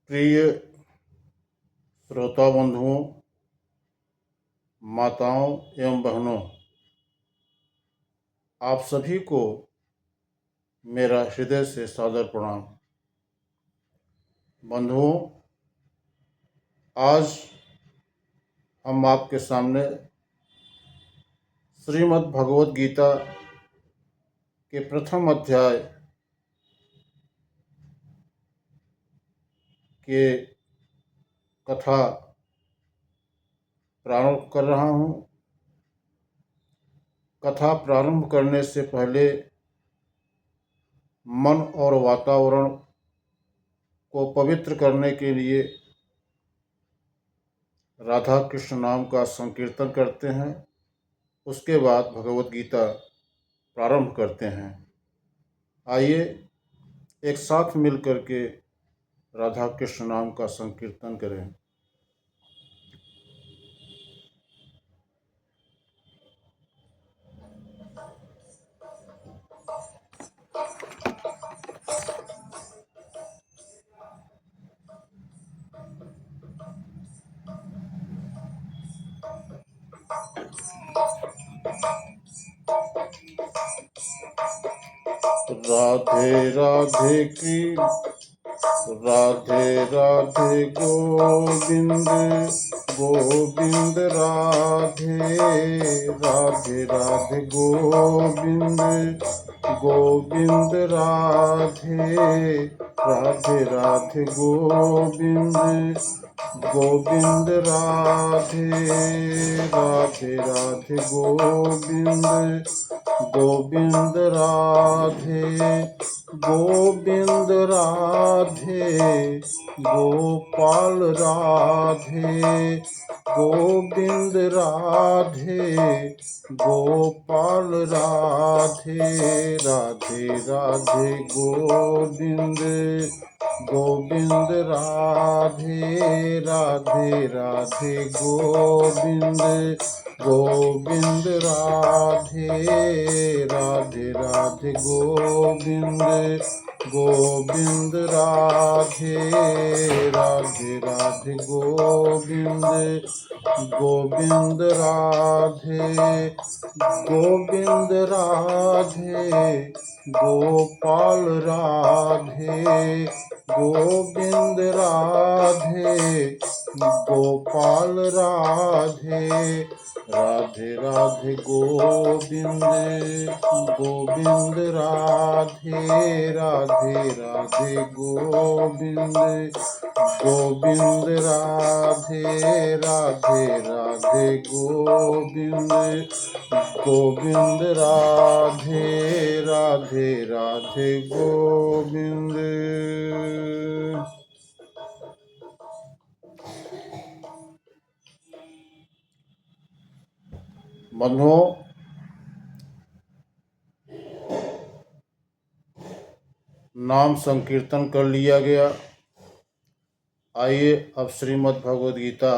प्रिय श्रोता बंधुओं, माताओं एवं बहनों, आप सभी को मेरा हृदय से सादर प्रणाम। बंधुओं, आज हम आपके सामने श्रीमद् भगवद गीता के प्रथम अध्याय के कथा प्रारंभ कर रहा हूँ। कथा प्रारंभ करने से पहले मन और वातावरण को पवित्र करने के लिए राधा कृष्ण नाम का संकीर्तन करते हैं। उसके बाद भगवद गीता प्रारंभ करते हैं। आइए एक साथ मिल करके राधा कृष्ण नाम का संकीर्तन करें। राधे राधे की राधे राधे गोविंद गोविंद राधे राधे राधे गोविंद गोविंद राधे राधे राधे गोविंद गोविंद राधे राधे राधे गोविंद गोविंद राधे गोविंद राधे गोपाल राधे गोविंद राधे गोपाल राधे राधे राधे गोविंद गोविंद राधे राधे राधे गोविंद गोविंद राधे राधे राधे गोविंद गोविंद राधे राधे राधे गोविंद गोविंद राधे गोविंद राधे गोपाल राधे गोविंद राधे गोपाल राधे राधे राधे गोविंद गोविंद राधे राधे राधे गोविंद गोविंद राधे राधे राधे गोविंद गोविंद राधे राधे राधे गोविंद। बंधुओं, नाम संकीर्तन कर लिया गया। आइए अब श्रीमद् भगवद गीता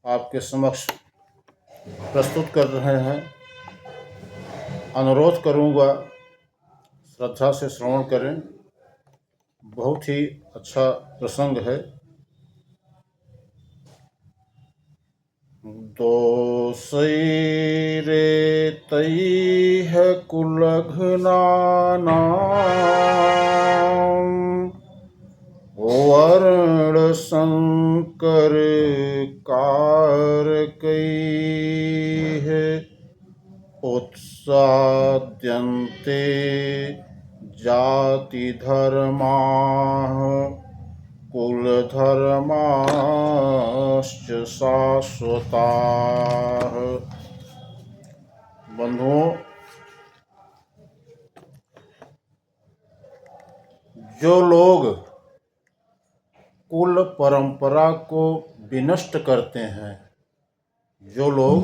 आपके समक्ष प्रस्तुत कर रहे हैं। अनुरोध करूंगा श्रद्धा से श्रवण करें। बहुत ही अच्छा प्रसंग है। दोषै रे तैह कुलघ्नानां वर्ण संकर कारकैः उत्साद्यन्ते जाति धर्माः कुलधर्माश्च शाश्वताः। बंधुओं, जो लोग कुल परंपरा को विनष्ट करते हैं, जो लोग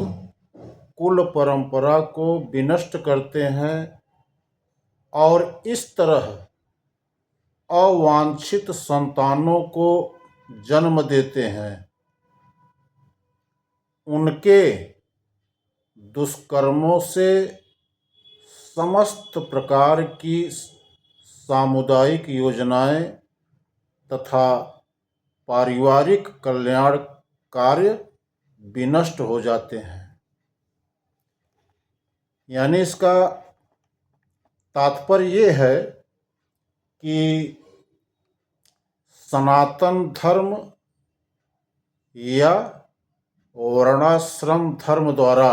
कुल परंपरा को विनष्ट करते हैं और इस तरह अवांछित संतानों को जन्म देते हैं, उनके दुष्कर्मों से समस्त प्रकार की सामुदायिक योजनाएं तथा पारिवारिक कल्याण कार्य विनष्ट हो जाते हैं। यानी इसका तात्पर्य ये है कि सनातन धर्म या वर्णाश्रम धर्म द्वारा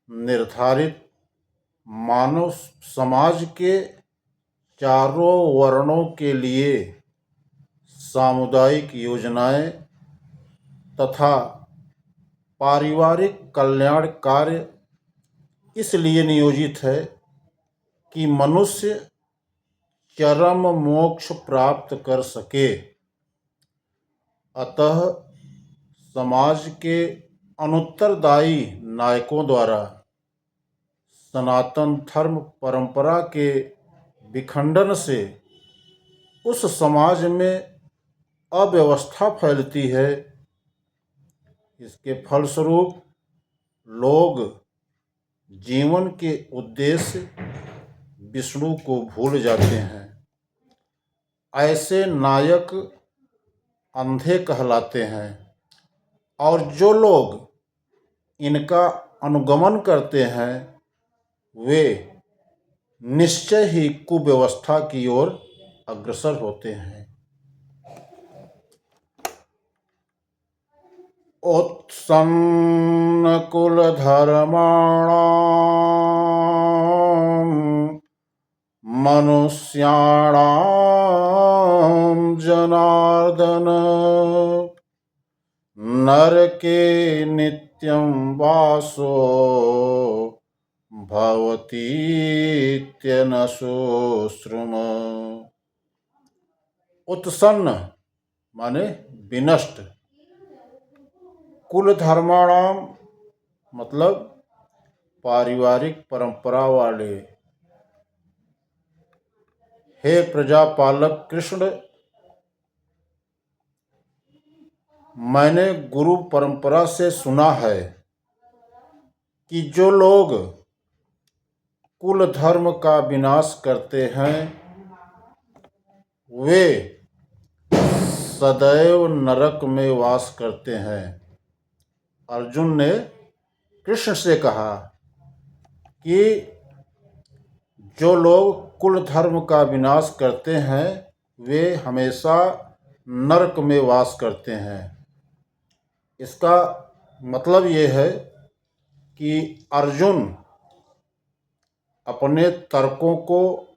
निर्धारित मानव समाज के चारों वर्णों के लिए सामुदायिक योजनाएं तथा पारिवारिक कल्याण कार्य इसलिए नियोजित है कि मनुष्य चरम मोक्ष प्राप्त कर सके। अतः समाज के अनुत्तरदायी नायकों द्वारा सनातन धर्म परंपरा के विखंडन से उस समाज में अव्यवस्था फैलती है। इसके फलस्वरूप लोग जीवन के उद्देश्य विष्णु को भूल जाते हैं। ऐसे नायक अंधे कहलाते हैं और जो लोग इनका अनुगमन करते हैं वे निश्चय ही कुव्यवस्था की ओर अग्रसर होते हैं। उत्सन्न कुलधर्माणां मनुष्याणां जनार्दन नरके नित्यं वासो भवतीत्यनशोश्रुम। उत्सन्न माने विनष्ट, कुल धर्माणाम मतलब पारिवारिक परंपरा वाले। हे प्रजापालक कृष्ण, मैंने गुरु परंपरा से सुना है कि जो लोग कुल धर्म का विनाश करते हैं वे सदैव नरक में वास करते हैं। अर्जुन ने कृष्ण से कहा कि जो लोग कुल धर्म का विनाश करते हैं वे हमेशा नरक में वास करते हैं। इसका मतलब ये है कि अर्जुन अपने तर्कों को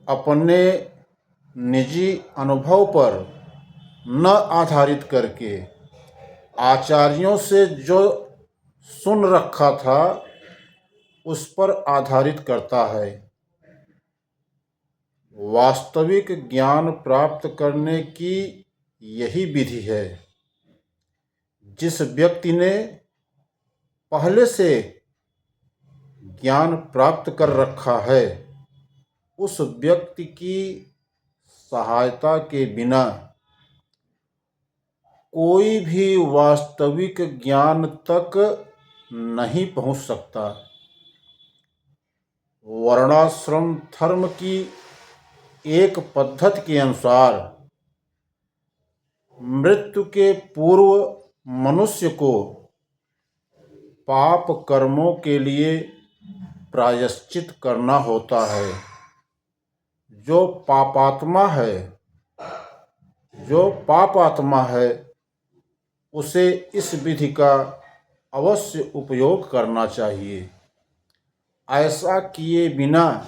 अपने निजी अनुभव पर न आधारित करके आचार्यों से जो सुन रखा था उस पर आधारित करता है। वास्तविक ज्ञान प्राप्त करने की यही विधि है। जिस व्यक्ति ने पहले से ज्ञान प्राप्त कर रखा है उस व्यक्ति की सहायता के बिना कोई भी वास्तविक ज्ञान तक नहीं पहुंच सकता। वर्णाश्रम धर्म की एक पद्धति के अनुसार मृत्यु के पूर्व मनुष्य को पाप कर्मों के लिए प्रायश्चित करना होता है। जो पापात्मा है उसे इस विधि का अवश्य उपयोग करना चाहिए। ऐसा किए बिना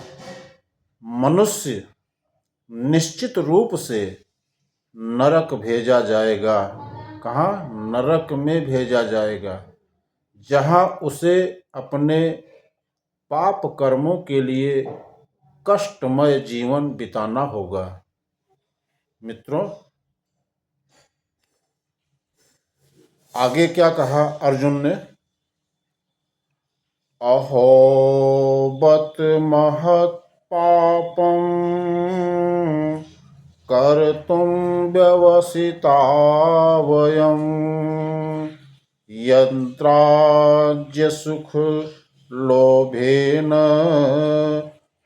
मनुष्य निश्चित रूप से नरक भेजा जाएगा। कहाँ? नरक में भेजा जाएगा, जहाँ उसे अपने पाप कर्मों के लिए कष्टमय जीवन बिताना होगा। मित्रों, आगे क्या कहा अर्जुन ने? अहो बत महत् पापं कर्तुं व्यवसिता वयं यद्राज्य सुख लोभेन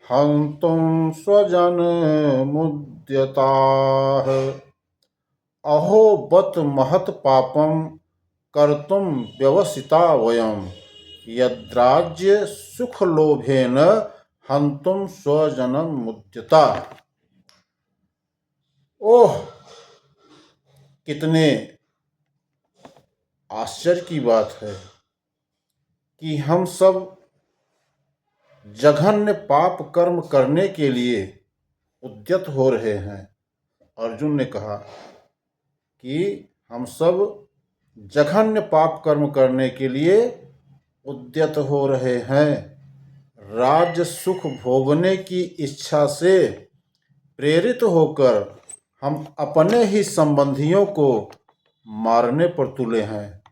हन्तुं स्वजनमुद्यताः अहो बत महत् पापं कर्तुं व्यवसिता वयं यद्राज्य सुखलोभेन हन्तुं स्वजनमुद्यता। ओह, कितने आश्चर्य की बात है कि हम सब जघन्य पाप कर्म करने के लिए उद्यत हो रहे हैं। अर्जुन ने कहा कि हम सब जघन्य पाप कर्म करने के लिए उद्यत हो रहे हैं, राज्य सुख भोगने की इच्छा से प्रेरित होकर हम अपने ही संबंधियों को मारने पर तुले हैं।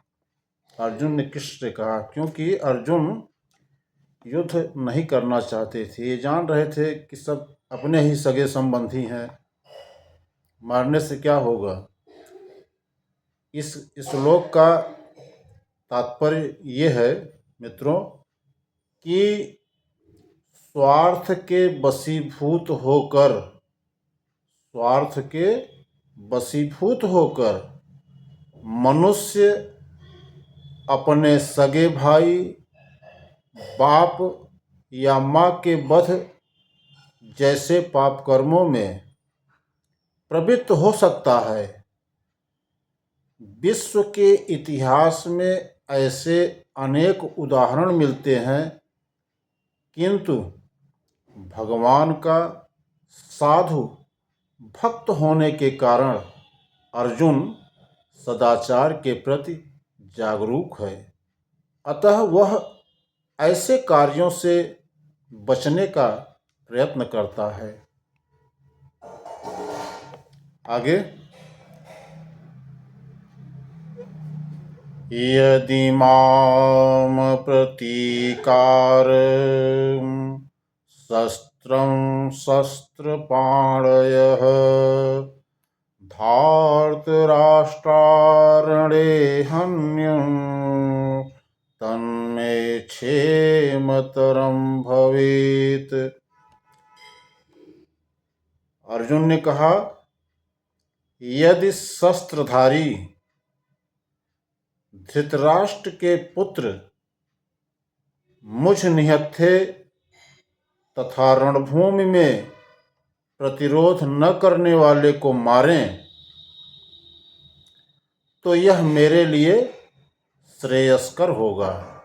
अर्जुन ने कृष्ण से कहा, क्योंकि अर्जुन युद्ध नहीं करना चाहते थे। ये जान रहे थे कि सब अपने ही सगे संबंधी हैं, मारने से क्या होगा। इस श्लोक का तात्पर्य ये है मित्रों कि स्वार्थ के वशीभूत होकर मनुष्य अपने सगे भाई, बाप या माँ के वध जैसे पाप कर्मों में प्रवृत्त हो सकता है। विश्व के इतिहास में ऐसे अनेक उदाहरण मिलते हैं, किंतु भगवान का साधु भक्त होने के कारण अर्जुन सदाचार के प्रति जागरूक है। अतः वह ऐसे कार्यों से बचने का प्रयत्न करता है। आगे, यदि माम प्रतीकार शस्त्रं शस्त्रपाणयः धार्तराष्ट्रारणे हन्युं तन्मे क्षेमतरं भवेत्। अर्जुन ने कहा, यदि शस्त्रधारी धृतराष्ट्र के पुत्र मुझ निहत्थे तथा रणभूमि में प्रतिरोध न करने वाले को मारें तो यह मेरे लिए श्रेयस्कर होगा।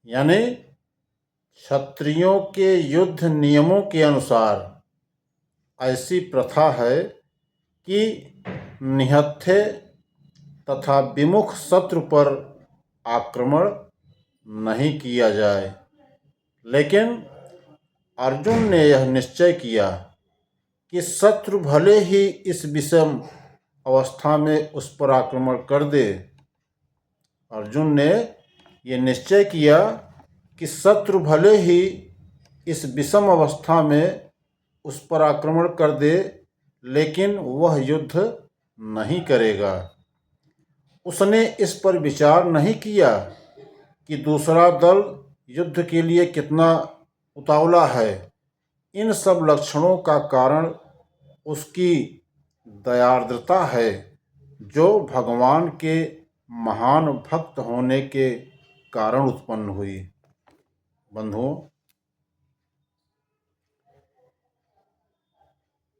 यानी क्षत्रियों के युद्ध नियमों के अनुसार ऐसी प्रथा है कि निहत्थे तथा विमुख शत्रु पर आक्रमण नहीं किया जाए। लेकिन अर्जुन ने यह निश्चय किया कि शत्रु भले ही इस विषम अवस्था में उस पर आक्रमण कर दे। अर्जुन ने यह निश्चय किया कि शत्रु भले ही इस विषम अवस्था में उस पर आक्रमण कर दे, लेकिन वह युद्ध नहीं करेगा। उसने इस पर विचार नहीं किया कि दूसरा दल युद्ध के लिए कितना उतावला है। इन सब लक्षणों का कारण उसकी दयार्द्रता है, जो भगवान के महान भक्त होने के कारण उत्पन्न हुई। बंधुओं,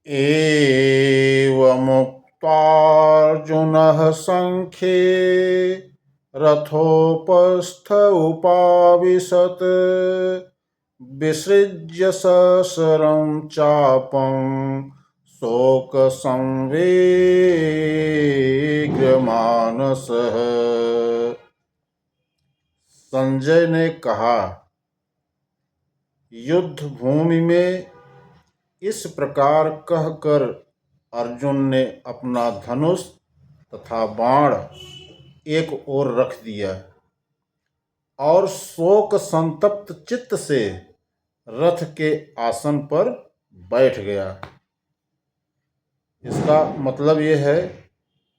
एवमुक्त्वार्जुनः संख्ये रथोपस्थ उपाविशत् विसृज्य सशरं चापं शोकसंवेगमानसः। संजय ने कहा, युद्ध भूमि में इस प्रकार कहकर अर्जुन ने अपना धनुष तथा बाण एक ओर रख दिया और शोक संतप्त चित्त से रथ के आसन पर बैठ गया। इसका मतलब यह है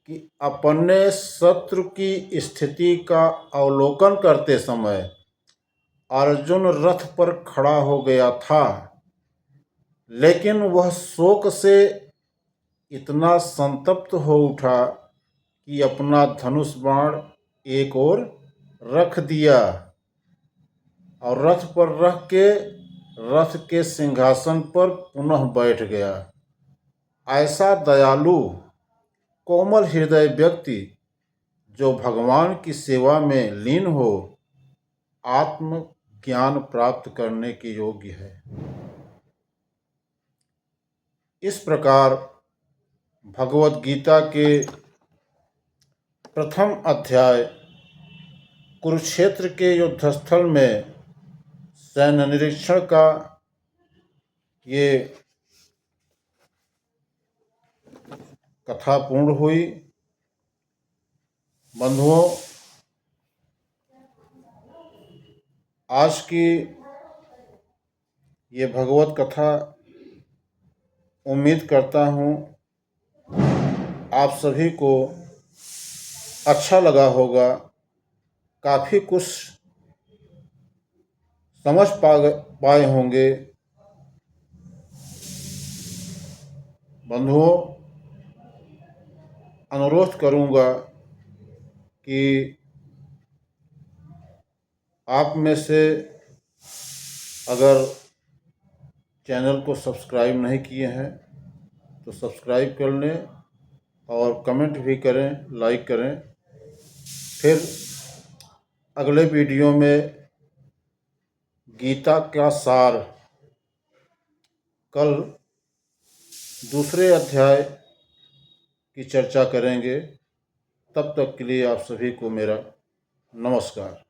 कि अपने शत्रु की स्थिति का अवलोकन करते समय अर्जुन रथ पर खड़ा हो गया था, लेकिन वह शोक से इतना संतप्त हो उठा कि अपना धनुष बाण एक ओर रख दिया और रथ पर रख के रथ के सिंहासन पर पुनः बैठ गया। ऐसा दयालु कोमल हृदय व्यक्ति जो भगवान की सेवा में लीन हो, आत्म ज्ञान प्राप्त करने के योग्य है। इस प्रकार भगवत गीता के प्रथम अध्याय कुरुक्षेत्र के युद्धस्थल में सैन्य निरीक्षण का ये कथा पूर्ण हुई। बंधुओं, आज की ये भगवत कथा उम्मीद करता हूँ आप सभी को अच्छा लगा होगा, काफ़ी कुछ समझ पाए होंगे। बंधुओं, अनुरोध करूँगा कि आप में से अगर चैनल को सब्सक्राइब नहीं किए हैं तो सब्सक्राइब कर लें और कमेंट भी करें, लाइक करें। फिर अगले वीडियो में गीता का सार कल दूसरे अध्याय की चर्चा करेंगे। तब तक के लिए आप सभी को मेरा नमस्कार।